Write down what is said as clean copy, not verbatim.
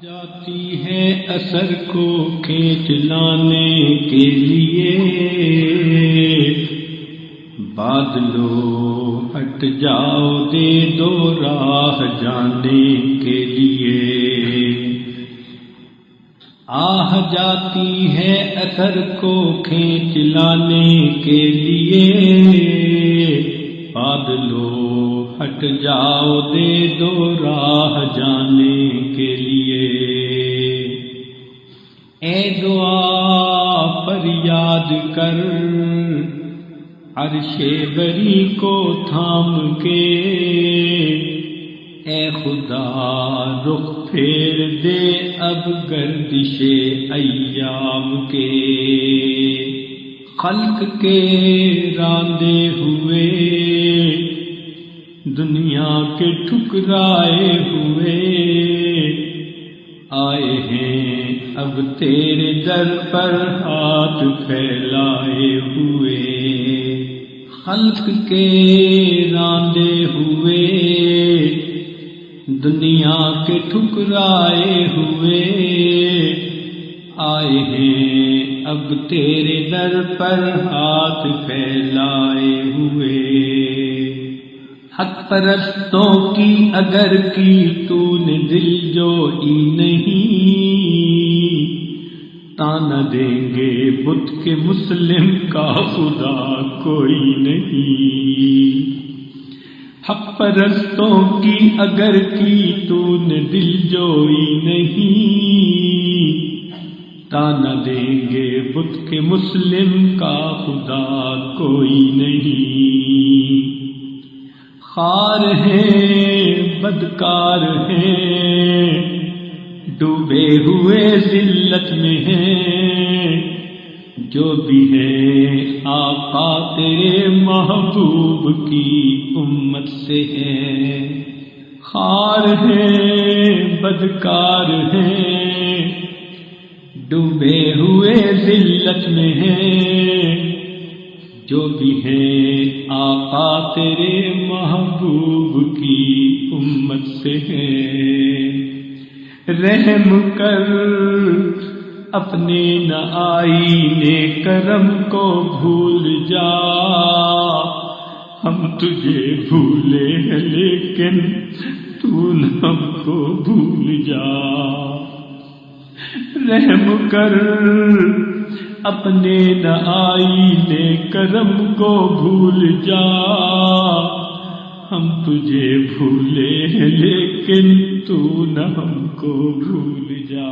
جاتی ہے اثر کو کھینچ لانے کے لیے، بادلو ہٹ جاؤ دے دو راہ جانے کے لیے، آہ جاتی ہے اثر کو کھینچ لانے کے لیے، بادلو ہٹ جاؤ دے دو راہ جانے کے لیے، اے دعا پر یاد کر عرش بری کو تھام کے، اے خدا رخ پھیر دے اب گردش ایام کے، خلق کے راندے ہوئے دنیا کے ٹھکرائے ہوئے، آئے ہیں اب تیرے در پر ہاتھ پھیلائے ہوئے، خلق کے راندے ہوئے دنیا کے ٹھکرائے ہوئے، آئے ہیں اب تیرے در پر ہاتھ پھیلائے ہوئے، حق پرستوں کی اگر کی تو نے دل جوئی نہیں، تانا دیں گے بت کے مسلم کا خدا کوئی نہیں، حق پرستوں کی اگر کی تو نے دل جوئی نہیں، تانا دیں گے بت کے مسلم کا خدا کوئی نہیں، خار ہیں بدکار ہیں ڈوبے ہوئے ذلت میں ہیں، جو بھی ہیں آقا تیرے محبوب کی امت سے ہیں، خار ہیں بدکار ہیں ڈوبے ہوئے ذلت میں ہیں، جو بھی ہیں آقا تیرے محبوب کی امت سے ہیں، رحم کر اپنے نہ آئینے کرم کو بھول جا، ہم تجھے بھولے ہیں لیکن تو نہ ہم کو بھول جا، رحم کر اپنے نہ آئینے کرم کو بھول جا، ہم تجھے بھولے ہیں لیکن تو نہ ہم کو بھول جا۔